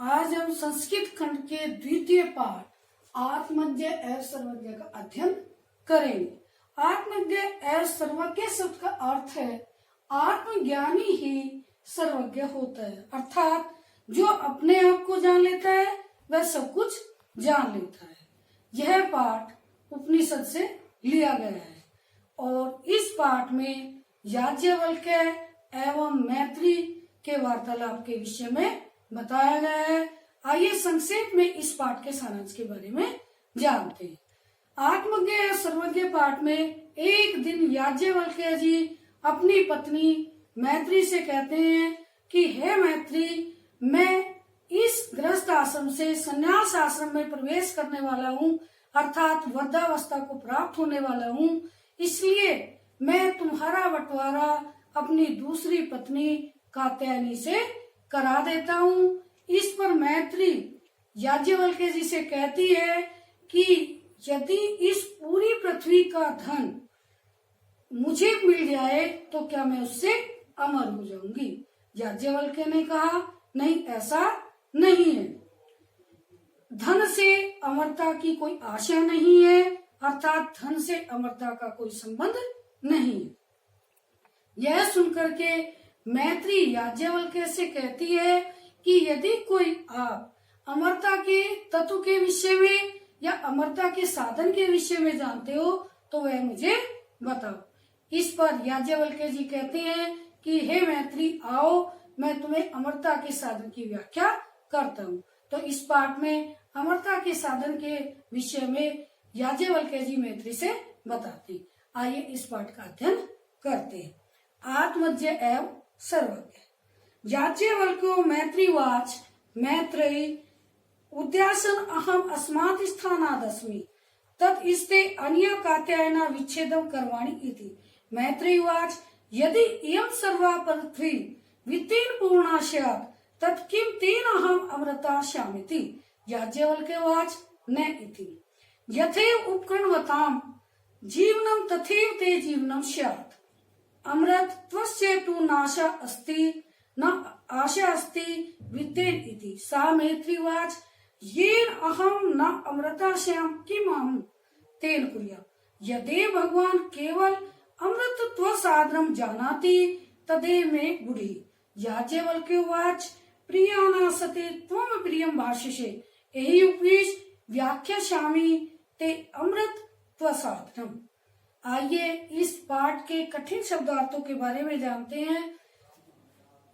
आज हम संस्कृत खंड के द्वितीय पाठ आत्मज्ञ एवं सर्वज्ञ का अध्ययन करेंगे। आत्मज्ञ एवं सर्वज्ञ शब्द का अर्थ है आत्मज्ञानी ही सर्वज्ञ होता है, अर्थात जो अपने आप को जान लेता है वह सब कुछ जान लेता है। यह पाठ उपनिषद से लिया गया है और इस पाठ में याज्ञवल्क्य एवं मैत्री के वार्तालाप के विषय में बताया गया है। आइए संक्षेप में इस पाठ के सारांश के बारे में जानते हैं। आत्मज्ञ या सर्वज्ञ पाठ में एक दिन याज्ञवल्क्य जी अपनी पत्नी मैत्री से कहते हैं कि हे मैत्री, मैं इस गृहस्थ आश्रम से संन्यास आश्रम में प्रवेश करने वाला हूँ, अर्थात वृद्धावस्था को प्राप्त होने वाला हूँ। इसलिए मैं तुम्हारा बंटवारा अपनी दूसरी पत्नी कात्यायनी से करा देता हूँ। इस पर मैत्री याज्ञवल्क्य जी से कहती है कि यदि इस पूरी पृथ्वी का धन मुझे मिल जाए तो क्या मैं उससे अमर हो जाऊंगी। याज्ञवल्क्य ने कहा नहीं, ऐसा नहीं है। धन से अमरता की कोई आशा नहीं है, अर्थात धन से अमरता का कोई संबंध नहीं है। यह सुनकर के मैत्री याज्ञवल्क्य से कहती है कि यदि कोई आप अमरता के तत्व के विषय में या अमरता के साधन के विषय में जानते हो तो वह मुझे बताओ। इस पर याज्ञवल्क्य जी कहते हैं कि हे मैत्री, आओ मैं तुम्हें अमरता के साधन की व्याख्या करता हूँ। तो इस पाठ में अमरता के साधन के विषय में याज्ञवल्क्य जी मैत्री से बताते हैं। आइए इस पाठ का अध्ययन करते हैं। आत्मज्ञ एवं सर्वज्ञ। याज्ञवल्क्यो मैत्रीवाच मैत्रेयी उद्यासन अहम अस्मात् स्थानादस्मि तत् इस्ते अन्य कात्यायना विच्छेदम करवाणि इति। मैत्रेयीवाच यदि इयं सर्वा पृथ्वी वित्तेन पूर्णा स्यात् तत् किं तेन अहम अमृता स्यामीति। याज्ञवल्क्यवाच न इति। यथैव उपकृण्वतां जीवनं तथैव ते जीवनं स्यात्। अमृतत्वस्य तु नाशः अस्ति न आशा अस्ति वित्तेन इति। सा मैत्रीवाच येन अहम न अमृता स्याम किम अहम तेन कुर्याम्। यदेव भगवान केवल अमृतत्व साधनम जानाति तदेव मे बुद्धि। याज्ञवल्क्योवाच प्रियाना सते त्वं प्रियं भाष्यसे एहि उपदेश व्याख्यास्यामि ते अमृतत्व साधनम। आइए इस पाठ के कठिन शब्दार्थों के बारे में जानते हैं।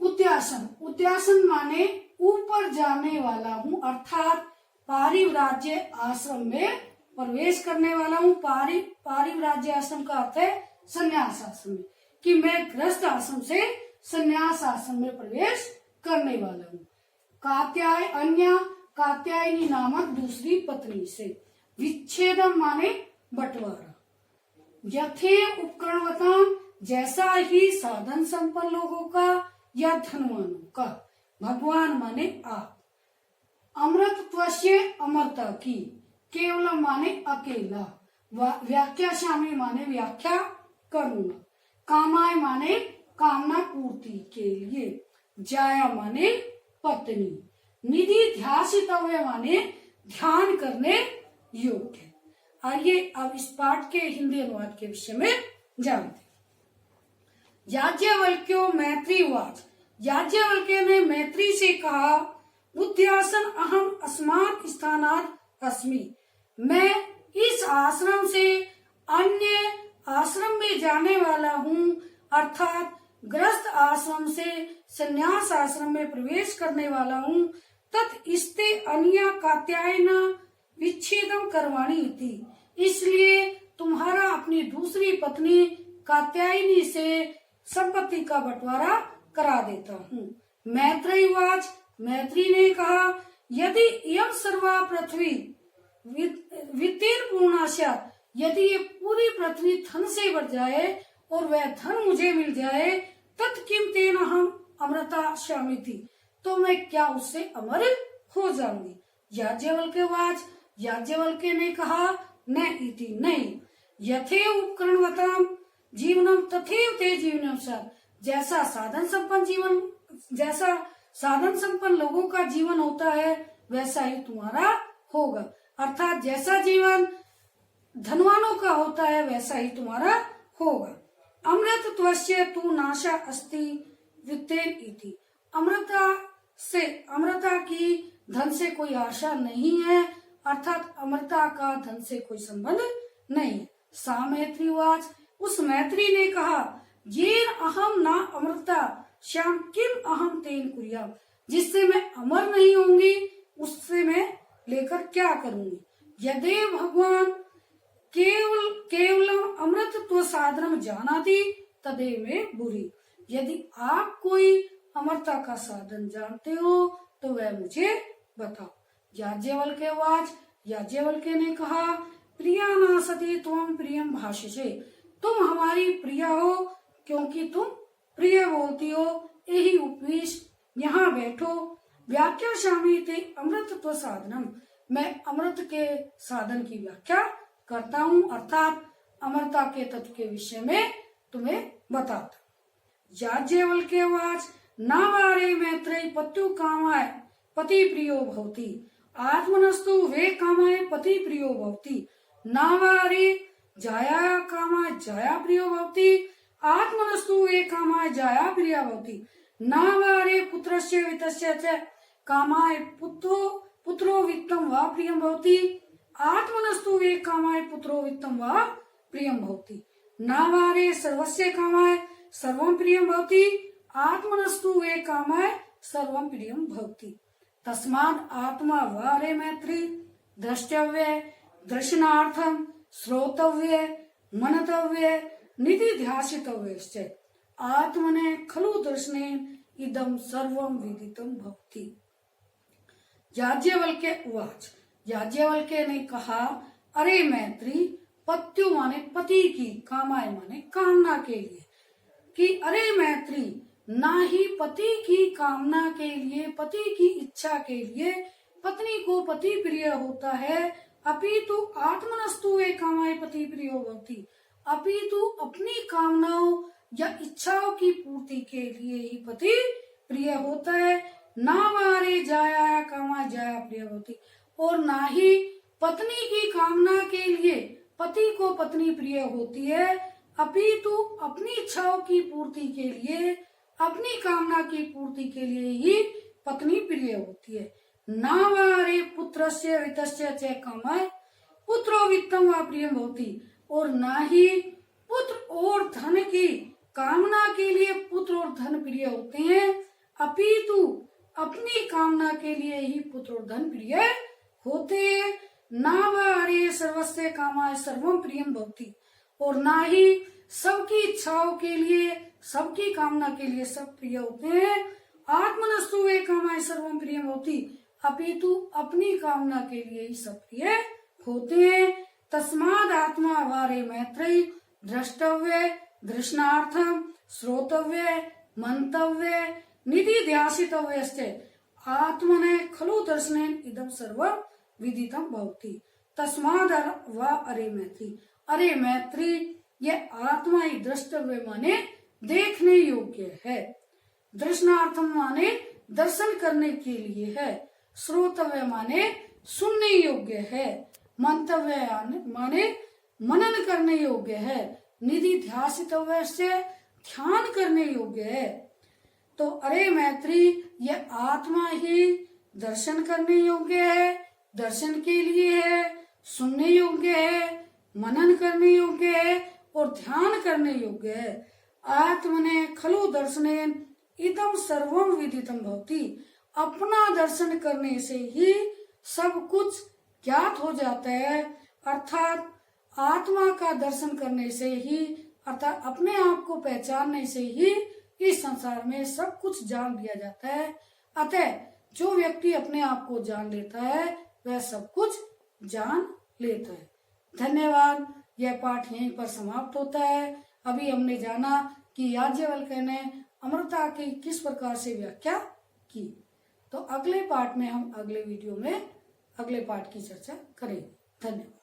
उद्यासन। उद्यासन माने ऊपर जाने वाला हूँ, अर्थात पारिव्राज्य आश्रम में प्रवेश करने वाला हूँ। पारिव्राज्य आश्रम का अर्थ है संन्यास आश्रम में, कि मैं गृहस्थ आश्रम से संन्यास आश्रम में प्रवेश करने वाला हूँ। कात्यायनी नामक दूसरी पत्नी से। विच्छेदम माने बंटवारा। यथेव उपकरणवताम जैसा ही साधन संपन्न लोगों का या धनवानों का। भगवान माने आप। अमृतत्वस्य अमरता की। केवलम माने अकेला। व्याख्यास्यामि माने व्याख्या करूंगा। कामाय माने कामना पूर्ति के लिए। जाया माने पत्नी। निधि ध्यासितव्य माने ध्यान करने योग्य। आइए अब इस पाठ के हिंदी अनुवाद के विषय में जानते हैं। याज्ञवल्क्यो मैत्रीवाच। याज्ञवल्क्य ने मैत्री से कहा उद्यासन अहम अस्मात् स्थानात् अस्मि। मैं इस आश्रम से अन्य आश्रम में जाने वाला हूँ, अर्थात गृहस्थ आश्रम से संन्यास आश्रम में प्रवेश करने वाला हूँ। तत् इस्ते अन्य कात्यायना विच्छेदम करवाणी इति। इसलिए तुम्हारा अपनी दूसरी पत्नी कात्यायनी से संपत्ति का बंटवारा करा देता हूँ। मैत्रेयीवाच। मैत्री ने कहा यदि इयं सर्वा पृथ्वी वित्तेन पूर्णा स्यात्, यदि ये पूरी पृथ्वी धन से भर जाए और वह धन मुझे मिल जाए, तत् किम तेन अहम अमृता स्यामीति, तो मैं क्या उससे अमर हो जाऊंगी। याज्ञवल्क्यवाच। याज्ञवल्क्य ने कहा न इति, नहीं। यथेव उपकरणवताम जीवनम तथैव ते जीवनम स्यात्। जैसा साधन संपन्न लोगों का जीवन होता है वैसा ही तुम्हारा होगा। अर्थात जैसा जीवन धनवानों का होता है वैसा ही तुम्हारा होगा। अमृतत्वस्य तु नाशा अस्ति वित्तेन इति। अमृता की धन से कोई आशा नहीं है, अर्थात अमृता का धन से कोई संबंध नहीं है। सा मैत्री वाच, उस मैत्री ने कहा, येन अहम ना अमृता श्याम किम अहम तेन कुर्याम, जिससे मैं अमर नहीं होंगी उससे मैं लेकर क्या करूंगी। यदि भगवान केवलम अमृतत्व साधनम जानाति तदे में बुरी। यदि आप कोई अमरता का साधन जानते हो तो वह मुझे बताओ। याज्ञवल्क्य वाच, याज्ञवल्क्य ने कहा, प्रिया न सती त्वं प्रियम भाषसे, तुम हमारी प्रिया हो क्योंकि तुम प्रिय बोलती हो। यही उपवेश, यहाँ बैठो। व्याख्या शामी ते अमृतत्व साधनम, मैं अमृत के साधन की व्याख्या करता हूँ, अर्थात अमरता के तत्व के विषय में तुम्हें बताता। याज्ञवल्क्य वाच, नावारे मैत्रेयी पत्यु कामाय पति प्रियो भवति, आत्मनस्तु वे कामाय पति प्रियो भवति, नावारे जाया कामाय जाया प्रियो भवति, आत्मनस्तु वे कामाय जाया प्रिया भवति, नावारे पुत्रस्य वित्तस्य च कामाय पुत्रो वित्तं वा प्रियं भवति, आत्मनस्तु वे कामाय पुत्रो वित्तं वा प्रियं भवति, नावारे सर्वस्य कामाय सर्वं प्रियं भवति, आत्मनस्तु वे कामाय सर्वं प्रियं भवति। तस्माद् आत्मा वारे मैत्री द्रष्टव्य दर्शनार्थम श्रोतव्य मनतव्य निधिध्यासितव्यश्च, आत्मने खलु दर्शनेन इदं सर्वं विदितं भवति। याज्ञवल्क्य उवाच, याज्ञवल्क्य ने कहा, अरे मैत्री, पत्यु माने पति की, कामाय माने कामना के लिए, कि अरे मैत्री, ना ही पति की कामना के लिए, पति की इच्छा के लिए पत्नी को पति प्रिय होता है, अपितु आत्मनस्तु वे कामाय पति प्रियो भवति, अपितु अपनी कामनाओं या इच्छाओं की पूर्ति के लिए ही पति प्रिय होता है। ना मारे जाया कामा जाया प्रिय होती, और ना ही पत्नी की कामना के लिए पति को पत्नी प्रिय होती है, अपितु अपनी इच्छाओं की पूर्ति के लिए, अपनी कामना की पूर्ति के लिए ही पत्नी प्रिय होती है। ना वारे पुत्रस्य वित्तस्य च कामाय पुत्रो वित्तं वा प्रियं भवति, और ना ही पुत्र और धन की कामना के लिए पुत्र और धन प्रिय होते हैं, अपितु अपनी कामना के लिए ही पुत्र और धन प्रिय होते हैं। ना वारे सर्वस्य कामाय सर्वं प्रियं भवति, और ना ही सबकी इच्छाओं के लिए, सबकी कामना के लिए सब प्रिय होते हैं। आत्मनस्तु वे कामाय सर्वं प्रियं भवति, अपितु अपनी कामना के लिए ही सब प्रिय होते हैं। तस्माद् आत्मा वारे मैत्रेयी द्रष्टव्य दर्शनार्थम श्रोतव्य मंतव्य निधिध्यासितव्यश्च, आत्मने खलु दर्शनेन इदं सर्वं विदितं भवति। तस्माद् वा अरे मैत्री, अरे मैत्री, यह आत्मा ही द्रष्टव्य माने देखने योग्य है, दर्शनार्थम माने दर्शन करने के लिए है, श्रोतव्य माने सुनने योग्य है, मंतव्य माने मनन करने योग्य है, निधिध्यासितव्य से ध्यान करने योग्य है। तो अरे मैत्री, यह आत्मा ही दर्शन करने योग्य है, दर्शन के लिए है, सुनने योग्य है, मनन करने योग्य है और ध्यान करने योग्य है। आत्मने खलु दर्शनेन इदं सर्वं विदितं भवति, अपना दर्शन करने से ही सब कुछ ज्ञात हो जाता है, अर्थात आत्मा का दर्शन करने से ही, अर्थात अपने आप को पहचानने से ही इस संसार में सब कुछ जान लिया जाता है। अतः जो व्यक्ति अपने आप को जान लेता है वह सब कुछ जान लेता है। धन्यवाद। यह पाठ यहीं पर समाप्त होता है। अभी हमने जाना कि याज्ञवल्क्य ने अमृता की किस प्रकार से व्याख्या की। तो अगले पाठ में हम अगले वीडियो में अगले पाठ की चर्चा करेंगे। धन्यवाद।